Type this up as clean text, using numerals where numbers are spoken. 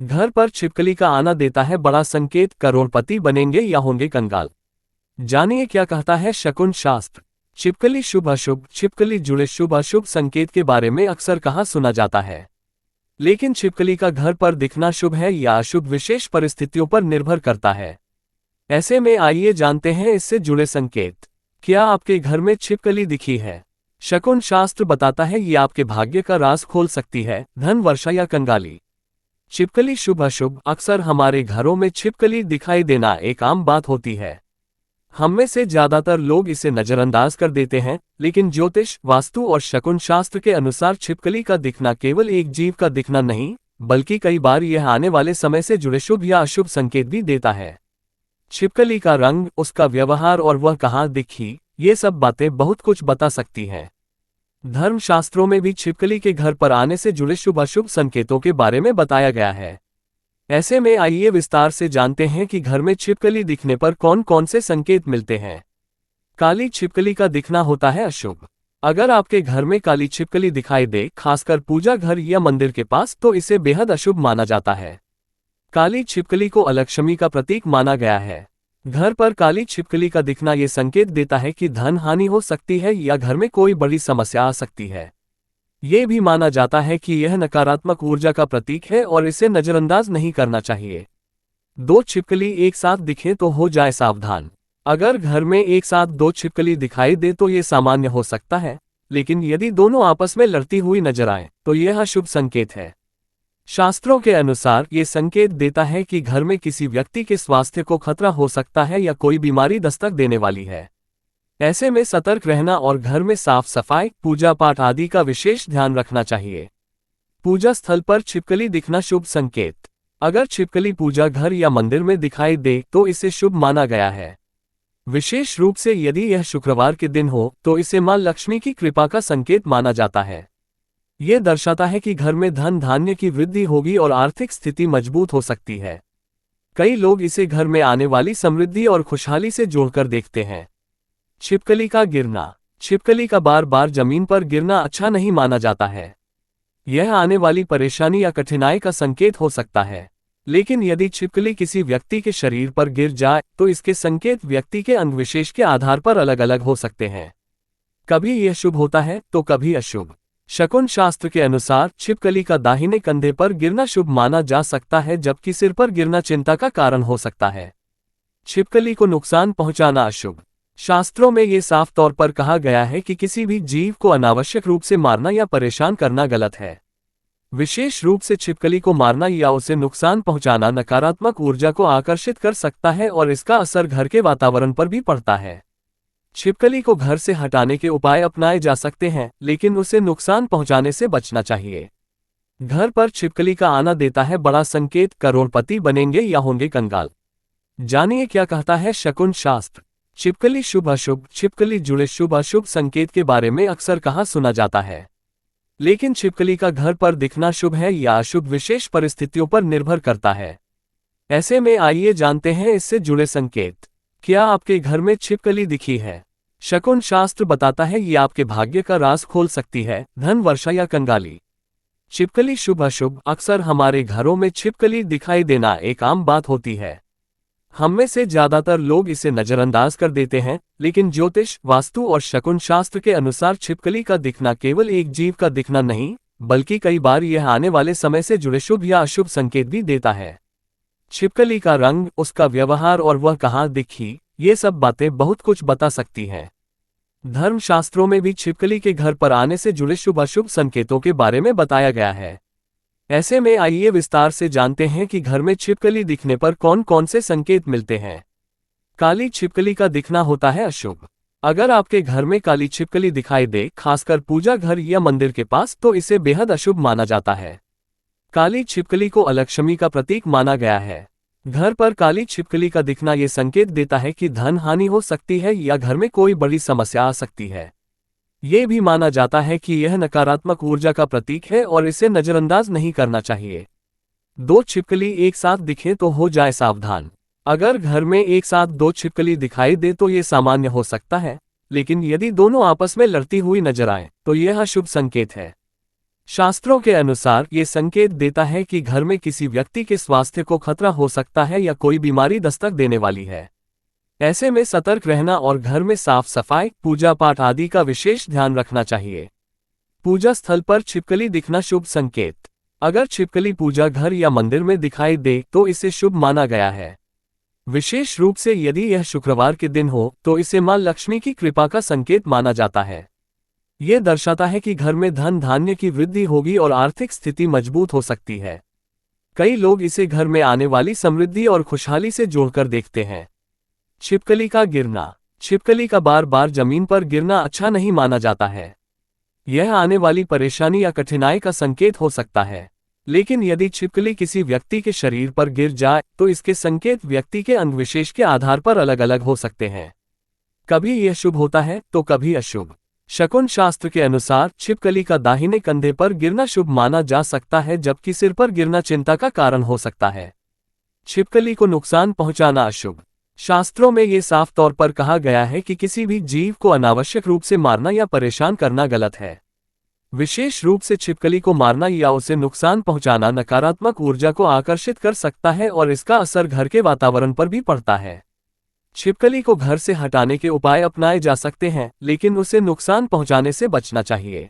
घर पर छिपकली का आना देता है बड़ा संकेत, करोड़पति बनेंगे या होंगे कंगाल। जानिए क्या कहता है शकुन शास्त्र। छिपकली शुभ अशुभ। छिपकली जुड़े शुभ अशुभ संकेत के बारे में अक्सर कहा सुना जाता है, लेकिन छिपकली का घर पर दिखना शुभ है या अशुभ विशेष परिस्थितियों पर निर्भर करता है। ऐसे में आइए जानते हैं इससे जुड़े संकेत। क्या आपके घर में छिपकली दिखी है? शकुन शास्त्र बताता है ये आपके भाग्य का राज खोल सकती है, धन वर्षा या कंगाली। छिपकली शुभ अशुभ। अक्सर हमारे घरों में छिपकली दिखाई देना एक आम बात होती है। हम में से ज्यादातर लोग इसे नजरअंदाज कर देते हैं, लेकिन ज्योतिष, वास्तु और शकुन शास्त्र के अनुसार छिपकली का दिखना केवल एक जीव का दिखना नहीं, बल्कि कई बार यह आने वाले समय से जुड़े शुभ या अशुभ संकेत भी देता है। छिपकली का रंग, उसका व्यवहार और वह कहाँ दिखी, ये सब बातें बहुत कुछ बता सकती हैं। धर्मशास्त्रों में भी छिपकली के घर पर आने से जुड़े शुभ अशुभ संकेतों के बारे में बताया गया है। ऐसे में आइए विस्तार से जानते हैं कि घर में छिपकली दिखने पर कौन कौन से संकेत मिलते हैं। काली छिपकली का दिखना होता है अशुभ। अगर आपके घर में काली छिपकली दिखाई दे, खासकर पूजा घर या मंदिर के पास, तो इसे बेहद अशुभ माना जाता है। काली छिपकली को अलक्ष्मी का प्रतीक माना गया है। घर पर काली छिपकली का दिखना ये संकेत देता है कि धन हानि हो सकती है या घर में कोई बड़ी समस्या आ सकती है। ये भी माना जाता है कि यह नकारात्मक ऊर्जा का प्रतीक है और इसे नजरअंदाज नहीं करना चाहिए। दो छिपकली एक साथ दिखें तो हो जाए सावधान। अगर घर में एक साथ दो छिपकली दिखाई दे तो ये सामान्य हो सकता है, लेकिन यदि दोनों आपस में लड़ती हुई नजर आए तो यह अशुभ संकेत है। शास्त्रों के अनुसार ये संकेत देता है कि घर में किसी व्यक्ति के स्वास्थ्य को खतरा हो सकता है या कोई बीमारी दस्तक देने वाली है। ऐसे में सतर्क रहना और घर में साफ सफाई, पूजा पाठ आदि का विशेष ध्यान रखना चाहिए। पूजा स्थल पर छिपकली दिखना शुभ संकेत। अगर छिपकली पूजा घर या मंदिर में दिखाई दे तो इसे शुभ माना गया है। विशेष रूप से यदि यह शुक्रवार के दिन हो तो इसे मां लक्ष्मी की कृपा का संकेत माना जाता है। यह दर्शाता है कि घर में धन धान्य की वृद्धि होगी और आर्थिक स्थिति मजबूत हो सकती है। कई लोग इसे घर में आने वाली समृद्धि और खुशहाली से जोड़कर देखते हैं। छिपकली का गिरना। छिपकली का बार बार जमीन पर गिरना अच्छा नहीं माना जाता है। यह आने वाली परेशानी या कठिनाई का संकेत हो सकता है। लेकिन यदि छिपकली किसी व्यक्ति के शरीर पर गिर जाए तो इसके संकेत व्यक्ति के अंग विशेष के आधार पर अलग अलग हो सकते हैं। कभी यह शुभ होता है तो कभी अशुभ। शकुन शास्त्र के अनुसार छिपकली का दाहिने कंधे पर गिरना शुभ माना जा सकता है, जबकि सिर पर गिरना चिंता का कारण हो सकता है। छिपकली को नुकसान पहुंचाना अशुभ। शास्त्रों में ये साफ तौर पर कहा गया है कि किसी भी जीव को अनावश्यक रूप से मारना या परेशान करना गलत है। विशेष रूप से छिपकली को मारना या उसे नुकसान पहुंचाना नकारात्मक ऊर्जा को आकर्षित कर सकता है और इसका असर घर के वातावरण पर भी पड़ता है। छिपकली को घर से हटाने के उपाय अपनाए जा सकते हैं, लेकिन उसे नुकसान पहुंचाने से बचना चाहिए। घर पर छिपकली का आना देता है बड़ा संकेत, करोड़पति बनेंगे या होंगे कंगाल। जानिए क्या कहता है शकुन शास्त्र। छिपकली शुभ अशुभ। छिपकली जुड़े शुभ अशुभ संकेत के बारे में अक्सर कहा सुना जाता है, लेकिन छिपकली का घर पर दिखना शुभ है या अशुभ विशेष परिस्थितियों पर निर्भर करता है। ऐसे में आइए जानते हैं इससे जुड़े संकेत। क्या आपके घर में छिपकली दिखी है? शकुन शास्त्र बताता है ये आपके भाग्य का राज खोल सकती है, धन वर्षा या कंगाली। छिपकली शुभ अशुभ। अक्सर हमारे घरों में छिपकली दिखाई देना एक आम बात होती है। हम में से ज्यादातर लोग इसे नजरअंदाज कर देते हैं, लेकिन ज्योतिष, वास्तु और शकुन शास्त्र के अनुसार छिपकली का दिखना केवल एक जीव का दिखना नहीं, बल्कि कई बार यह आने वाले समय से जुड़े शुभ या अशुभ संकेत भी देता है। छिपकली का रंग, उसका व्यवहार और वह कहाँ दिखी, ये सब बातें बहुत कुछ बता सकती हैं। धर्मशास्त्रों में भी छिपकली के घर पर आने से जुड़े शुभ अशुभ संकेतों के बारे में बताया गया है। ऐसे में आइए विस्तार से जानते हैं कि घर में छिपकली दिखने पर कौन कौन से संकेत मिलते हैं। काली छिपकली का दिखना होता है अशुभ। अगर आपके घर में काली छिपकली दिखाई दे, खासकर पूजा घर या मंदिर के पास, तो इसे बेहद अशुभ माना जाता है। काली छिपकली को अलक्ष्मी का प्रतीक माना गया है। घर पर काली छिपकली का दिखना ये संकेत देता है कि धन हानि हो सकती है या घर में कोई बड़ी समस्या आ सकती है। ये भी माना जाता है कि यह नकारात्मक ऊर्जा का प्रतीक है और इसे नजरअंदाज नहीं करना चाहिए। दो छिपकली एक साथ दिखें तो हो जाए सावधान। अगर घर में एक साथ दो छिपकली दिखाई दे तो ये सामान्य हो सकता है, लेकिन यदि दोनों आपस में लड़ती हुई नजर आए तो यह अशुभ संकेत है। शास्त्रों के अनुसार ये संकेत देता है कि घर में किसी व्यक्ति के स्वास्थ्य को खतरा हो सकता है या कोई बीमारी दस्तक देने वाली है। ऐसे में सतर्क रहना और घर में साफ सफाई, पूजा पाठ आदि का विशेष ध्यान रखना चाहिए। पूजा स्थल पर छिपकली दिखना शुभ संकेत। अगर छिपकली पूजा घर या मंदिर में दिखाई दे तो इसे शुभ माना गया है। विशेष रूप से यदि यह शुक्रवार के दिन हो तो इसे मां लक्ष्मी की कृपा का संकेत माना जाता है। यह दर्शाता है कि घर में धन धान्य की वृद्धि होगी और आर्थिक स्थिति मजबूत हो सकती है। कई लोग इसे घर में आने वाली समृद्धि और खुशहाली से जोड़कर देखते हैं। छिपकली का गिरना। छिपकली का बार बार जमीन पर गिरना अच्छा नहीं माना जाता है। यह आने वाली परेशानी या कठिनाई का संकेत हो सकता है। लेकिन यदि छिपकली किसी व्यक्ति के शरीर पर गिर जाए तो इसके संकेत व्यक्ति के अंग विशेष के आधार पर अलग अलग हो सकते हैं। कभी यह शुभ होता है तो कभी अशुभ। शकुन शास्त्र के अनुसार छिपकली का दाहिने कंधे पर गिरना शुभ माना जा सकता है, जबकि सिर पर गिरना चिंता का कारण हो सकता है। छिपकली को नुकसान पहुंचाना अशुभ। शास्त्रों में ये साफ तौर पर कहा गया है कि किसी भी जीव को अनावश्यक रूप से मारना या परेशान करना गलत है। विशेष रूप से छिपकली को मारना या उसे नुकसान पहुंचाना नकारात्मक ऊर्जा को आकर्षित कर सकता है और इसका असर घर के वातावरण पर भी पड़ता है। छिपकली को घर से हटाने के उपाय अपनाए जा सकते हैं, लेकिन उसे नुकसान पहुंचाने से बचना चाहिए।